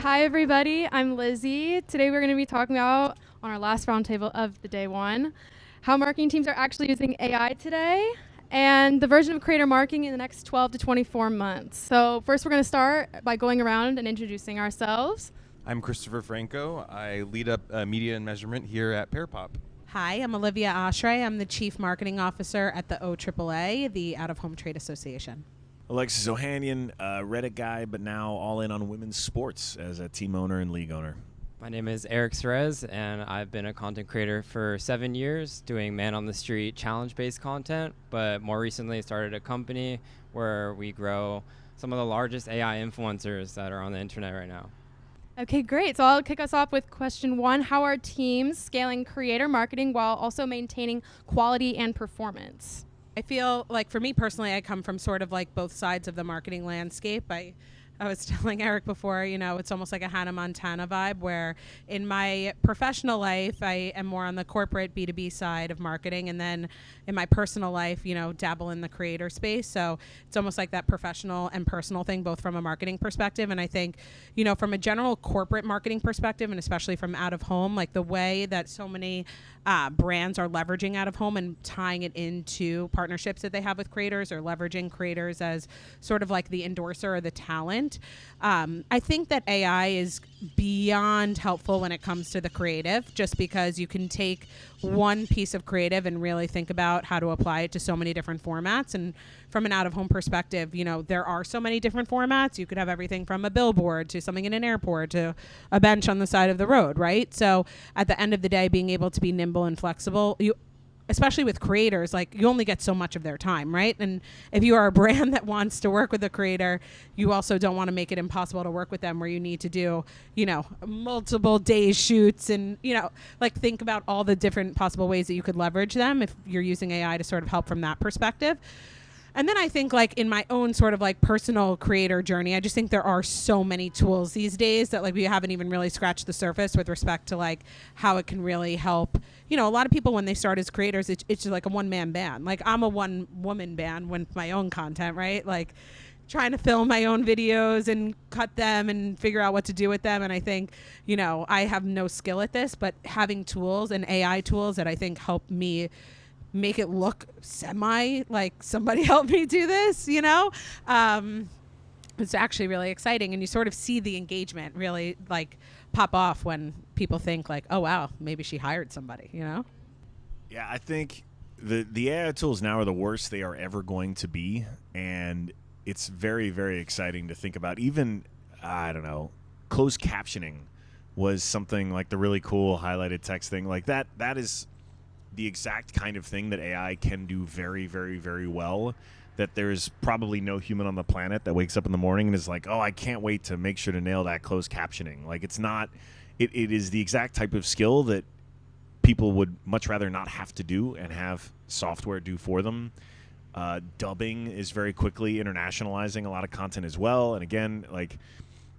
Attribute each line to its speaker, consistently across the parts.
Speaker 1: Hi, everybody. I'm Lizzie. Today we're going to be talking about, on our last roundtable of the day one, how marketing teams are actually using AI today and the version of creator marketing in the next 12 to 24 months. So first we're going to start by going around and introducing ourselves.
Speaker 2: I'm Christopher Franco. I lead up media and measurement here at Pearpop.
Speaker 3: Hi, I'm Olivia Oshry. I'm the Chief Marketing Officer at the OAAA, the Out-of-Home Trade Association.
Speaker 4: Alexis, Ohanian, Reddit guy, but now all in on women's sports as a team owner and league owner.
Speaker 5: My name is Eric Suarez, and I've been a content creator for 7 years doing man-on-the-street challenge-based content, but more recently started a company where we grow some of the largest AI influencers that are on the internet right now.
Speaker 1: Okay, great. So I'll kick us off with question one. How are teams scaling creator marketing while also maintaining quality and performance?
Speaker 3: I feel like for me personally, I come from sort of like both sides of the marketing landscape. I was telling Eric before, it's almost like a Hannah Montana vibe where in my professional life, I am more on the corporate B2B side of marketing. And then in my personal life, dabble in the creator space. So it's almost like that professional and personal thing, both from a marketing perspective. And I think, from a general corporate marketing perspective, and especially from out of home, like the way that so many brands are leveraging out of home and tying it into partnerships that they have with creators or leveraging creators as sort of like the endorser or the talent. I think that AI is beyond helpful when it comes to the creative, just because you can take one piece of creative and really think about how to apply it to so many different formats. And from an out-of-home perspective, there are so many different formats. You could have everything from a billboard to something in an airport to a bench on the side of the road, right? So at the end of the day, being able to be nimble and flexible, especially with creators, like you only get so much of their time, right? And if you are a brand that wants to work with a creator, you also don't want to make it impossible to work with them where you need to do, multiple days shoots and, think about all the different possible ways that you could leverage them if you're using AI to sort of help from that perspective. And then I think like in my own sort of like personal creator journey, I just think there are so many tools these days that like we haven't even really scratched the surface with respect to like how it can really help. A lot of people when they start as creators, it's just like a one-man band. Like I'm a one-woman band with my own content, right? Like trying to film my own videos and cut them and figure out what to do with them. And I think, I have no skill at this, but having tools and AI tools that I think help me make it look semi like somebody helped me do this, it's actually really exciting. And you sort of see the engagement really like pop off when people think like, oh, wow, maybe she hired somebody,
Speaker 4: Yeah, I think the AI tools now are the worst they are ever going to be. And it's very, very exciting to think about. Even, I don't know, closed captioning was something like the really cool highlighted text thing like that. That is the exact kind of thing that AI can do very, very, very well, that there's probably no human on the planet that wakes up in the morning and is like, oh, I can't wait to make sure to nail that closed captioning. Like it's not, it is the exact type of skill that people would much rather not have to do and have software do for them. Dubbing is very quickly internationalizing a lot of content as well. And again, like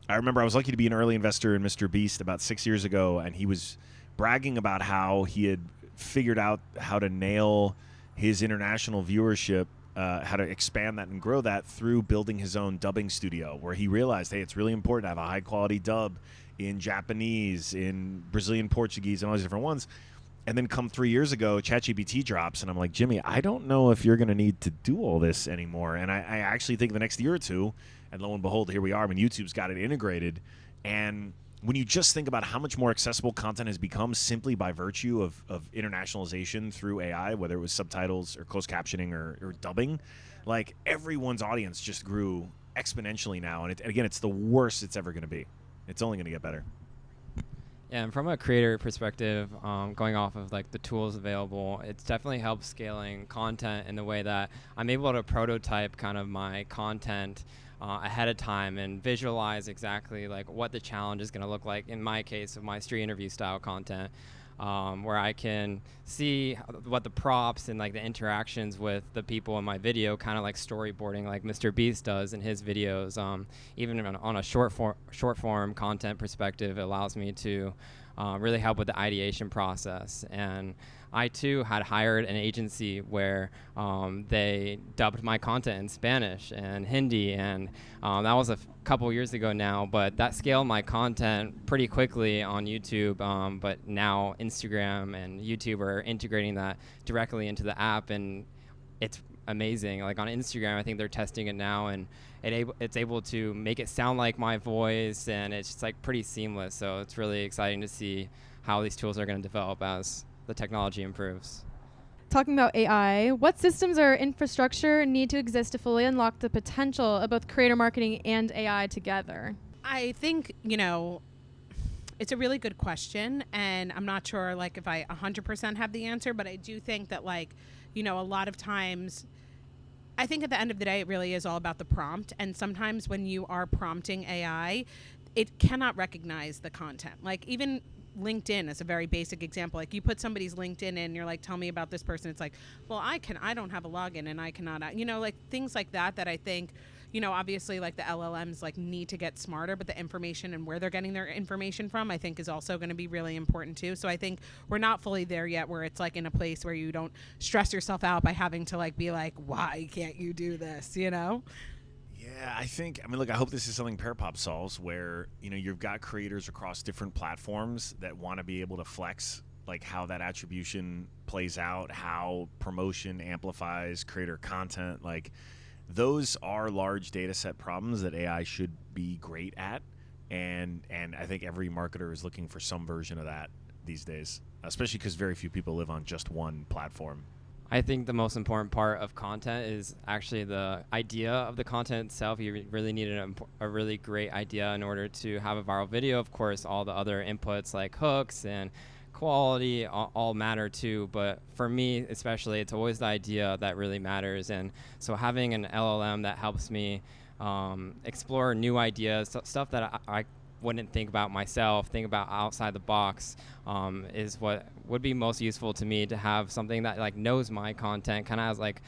Speaker 4: I remember I was lucky to be an early investor in Mr. Beast about 6 years ago, and he was bragging about how he had figured out how to nail his international viewership, how to expand that and grow that through building his own dubbing studio, where he realized, hey, it's really important to have a high quality dub in Japanese, in Brazilian Portuguese, and all these different ones. And then come 3 years ago, ChatGPT drops, and I'm like, Jimmy, I don't know if you're going to need to do all this anymore. And I actually think the next year or two, and lo and behold, here we are. I mean, YouTube's got it integrated. And when you just think about how much more accessible content has become simply by virtue of internationalization through AI, whether it was subtitles or closed captioning or dubbing, like everyone's audience just grew exponentially now. And again, it's the worst it's ever going to be. It's only going to get better.
Speaker 5: Yeah, and from a creator perspective, going off of like the tools available, it's definitely helped scaling content in the way that I'm able to prototype kind of my content ahead of time and visualize exactly like what the challenge is going to look like in my case of my street interview style content, where I can see what the props and like the interactions with the people in my video, kind of like storyboarding like Mr. Beast does in his videos. Even on a short form content perspective, it allows me to really help with the ideation process. And I too had hired an agency where they dubbed my content in Spanish and Hindi, and that was a couple years ago now, but that scaled my content pretty quickly on YouTube. But now Instagram and YouTube are integrating that directly into the app, and it's amazing. Like on Instagram, I think they're testing it now, and it's able to make it sound like my voice, and it's just like pretty seamless. So it's really exciting to see how these tools are going to develop as the technology improves.
Speaker 1: Talking about AI, what systems or infrastructure need to exist to fully unlock the potential of both creator marketing and AI together?
Speaker 3: I think, it's a really good question, and I'm not sure like if I 100% have the answer, but I do think that a lot of times, I think at the end of the day, it really is all about the prompt. And sometimes when you are prompting AI, it cannot recognize the content. Like even LinkedIn is a very basic example. Like you put somebody's LinkedIn in, you're like, tell me about this person. It's like, well, I don't have a login and I cannot, like things like that I think, obviously like the LLMs like need to get smarter, but the information and where they're getting their information from, I think is also going to be really important too. So I think we're not fully there yet where it's like in a place where you don't stress yourself out by having to like be like, why can't you do this?
Speaker 4: Yeah, I hope this is something Pearpop solves where, you've got creators across different platforms that want to be able to flex like how that attribution plays out, how promotion amplifies creator content. Like those are large data set problems that AI should be great at. And I think every marketer is looking for some version of that these days, especially because very few people live on just one platform.
Speaker 5: I think the most important part of content is actually the idea of the content itself. You really need a really great idea in order to have a viral video. Of course, all the other inputs like hooks and quality all matter too. But for me, especially, it's always the idea that really matters. And so having an LLM that helps me explore new ideas, stuff that I wouldn't think about myself, think about outside the box, is what would be most useful to me, to have something that like knows my content, kind of has like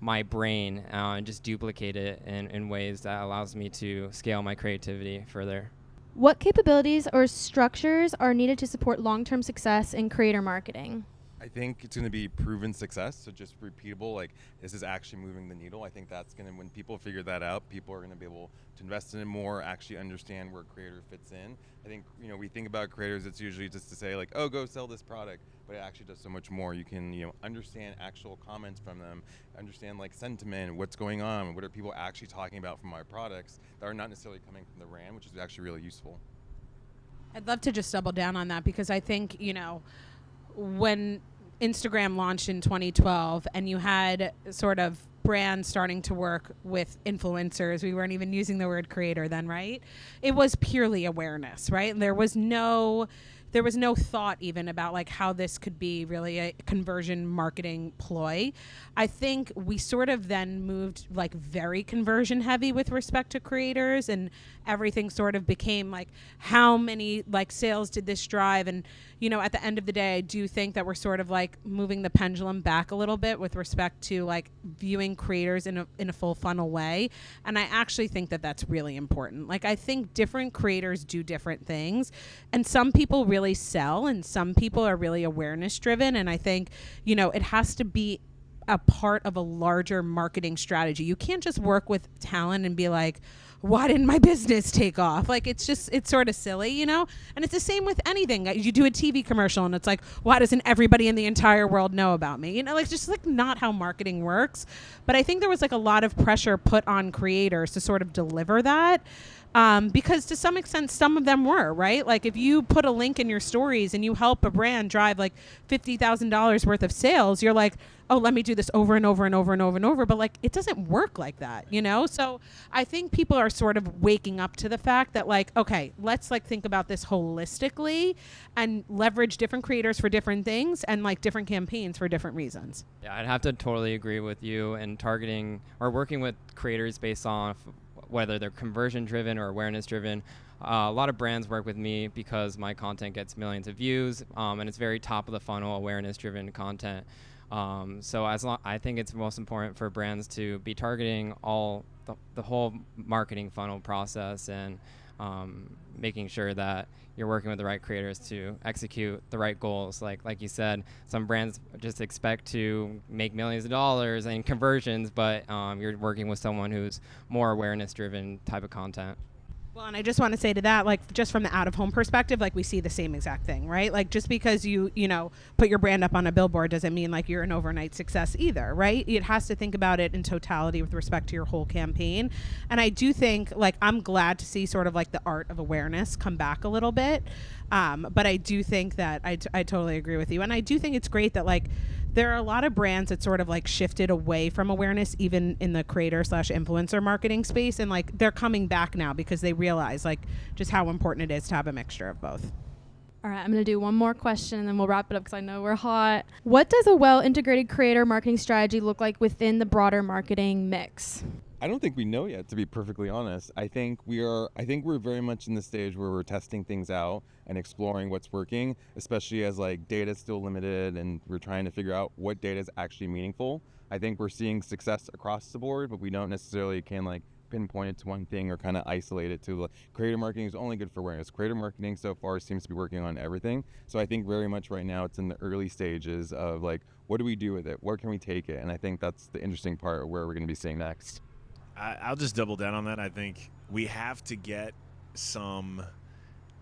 Speaker 5: my brain, and just duplicate it in ways that allows me to scale my creativity further.
Speaker 1: What capabilities or structures are needed to support long-term success in creator marketing?
Speaker 2: I think it's going to be proven success, so just repeatable, like this is actually moving the needle. I think that's going to, when people figure that out, people are going to be able to invest in it more, actually understand where creator fits in. I think, we think about creators, it's usually just to say like, oh, go sell this product, but it actually does so much more. You can, understand actual comments from them, understand like sentiment, what's going on, what are people actually talking about from our products that are not necessarily coming from the brand, which is actually really useful.
Speaker 3: I'd love to just double down on that because I think, when Instagram launched in 2012 and you had sort of brands starting to work with influencers, we weren't even using the word creator then, right? It was purely awareness, right? There was no thought even about like how this could be really a conversion marketing ploy. I think we sort of then moved like very conversion heavy with respect to creators, and everything sort of became like how many like sales did this drive. And at the end of the day, I do think that we're sort of like moving the pendulum back a little bit with respect to like viewing creators in a full funnel way. And I actually think that that's really important. Like I think different creators do different things, and some people really sell and some people are really awareness driven. And I think, it has to be a part of a larger marketing strategy. You can't just work with talent and be like, why didn't my business take off? Like, it's sort of silly, And it's the same with anything. You do a TV commercial and it's like, why doesn't everybody in the entire world know about me? Like just like not how marketing works. But I think there was like a lot of pressure put on creators to sort of deliver that. Because to some extent, some of them were, right? Like if you put a link in your stories and you help a brand drive like $50,000 worth of sales, you're like, oh, let me do this over and over and over and over and over. But like, it doesn't work like that, So I think people are sort of waking up to the fact that like, okay, let's like think about this holistically and leverage different creators for different things and like different campaigns for different reasons.
Speaker 5: Yeah, I'd have to totally agree with you, and targeting or working with creators based on whether they're conversion driven or awareness driven. A lot of brands work with me because my content gets millions of views, and it's very top of the funnel awareness driven content. So I think it's most important for brands to be targeting all the whole marketing funnel process, and making sure that you're working with the right creators to execute the right goals. Like you said, some brands just expect to make millions of dollars in conversions, but you're working with someone who's more awareness-driven type of content.
Speaker 3: Well, and I just want to say to that, like, just from the out-of-home perspective, like, we see the same exact thing, right? Like, just because you put your brand up on a billboard doesn't mean, like, you're an overnight success either, right? It has to think about it in totality with respect to your whole campaign. And I do think, like, I'm glad to see sort of, like, the art of awareness come back a little bit. But I do think that I totally agree with you. And I do think it's great that, like, there are a lot of brands that sort of like shifted away from awareness, even in the creator/influencer marketing space. And like, they're coming back now because they realize like just how important it is to have a mixture of both.
Speaker 1: All right, I'm going to do one more question and then we'll wrap it up because I know we're hot. What does a well-integrated creator marketing strategy look like within the broader marketing mix?
Speaker 2: I don't think we know yet, to be perfectly honest. I think we're very much in the stage where we're testing things out and exploring what's working, especially as like data is still limited and we're trying to figure out what data is actually meaningful. I think we're seeing success across the board, but we don't necessarily can like pinpoint it to one thing or kind of isolate it to like, creator marketing is only good for awareness. Creator marketing so far seems to be working on everything. So I think very much right now it's in the early stages of like, what do we do with it? Where can we take it? And I think that's the interesting part of where we're going to be seeing next.
Speaker 4: I'll just double down on that. I think we have to get some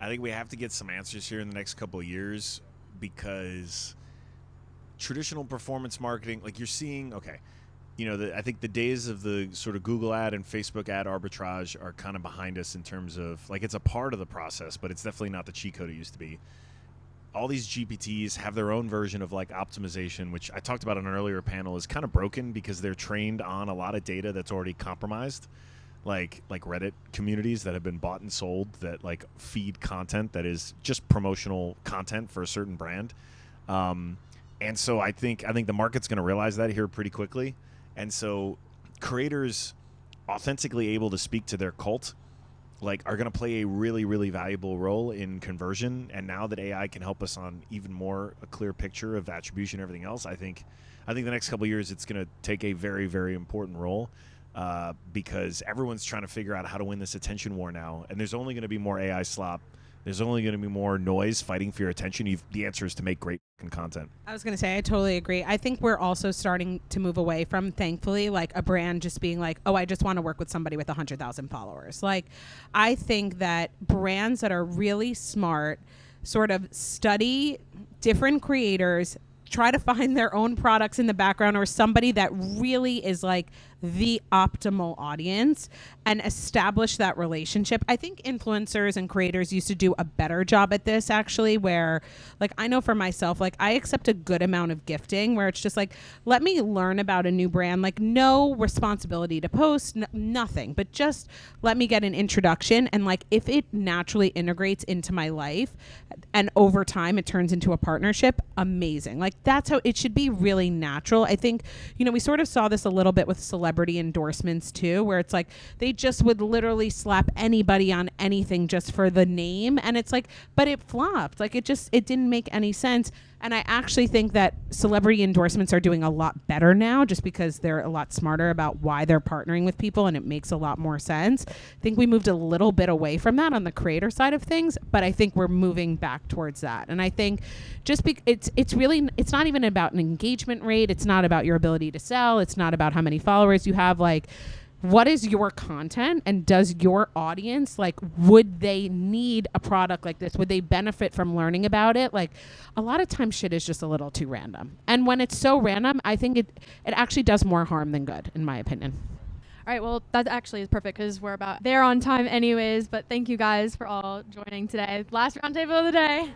Speaker 4: answers here in the next couple of years, because traditional performance marketing, like you're seeing, I think the days of the sort of Google ad and Facebook ad arbitrage are kind of behind us in terms of like it's a part of the process, but it's definitely not the cheat code it used to be. All these GPTs have their own version of like optimization, which I talked about on an earlier panel, is kind of broken because they're trained on a lot of data that's already compromised, like Reddit communities that have been bought and sold that like feed content that is just promotional content for a certain brand. And so I think the market's going to realize that here pretty quickly. And so creators authentically able to speak to their cult like are going to play a really, really valuable role in conversion. And now that AI can help us on even more a clear picture of attribution and everything else, I think the next couple of years it's going to take a very, very important role because everyone's trying to figure out how to win this attention war now. And there's only going to be more AI slop. There's only going to be more noise fighting for your attention. The answer is to make great content.
Speaker 3: I was going to say, I totally agree. I think we're also starting to move away from, thankfully, like a brand just being like, oh, I just want to work with somebody with 100,000 followers. Like, I think that brands that are really smart sort of study different creators, try to find their own products in the background or somebody that really is like the optimal audience and establish that relationship. I think influencers and creators used to do a better job at this, actually, where like I know for myself, like I accept a good amount of gifting where it's just like, let me learn about a new brand, like no responsibility to post, nothing, but just let me get an introduction. And like if it naturally integrates into my life and over time it turns into a partnership, amazing. Like that's how it should be, really natural. I think, we sort of saw this a little bit with celebrity endorsements too, where it's like they just would literally slap anybody on anything just for the name, and it's like, but it flopped. Like it didn't make any sense. And I actually think that celebrity endorsements are doing a lot better now just because they're a lot smarter about why they're partnering with people, and it makes a lot more sense. I think we moved a little bit away from that on the creator side of things, but I think we're moving back towards that. And I think just it's not even about an engagement rate. It's not about your ability to sell. It's not about how many followers you have. Like, what is your content, and does your audience, like, would they need a product like this? Would they benefit from learning about it? Like, a lot of times shit is just a little too random. And when it's so random, I think it actually does more harm than good, in my opinion.
Speaker 1: All right, well, that actually is perfect because we're about there on time anyways, but thank you guys for all joining today. Last roundtable of the day.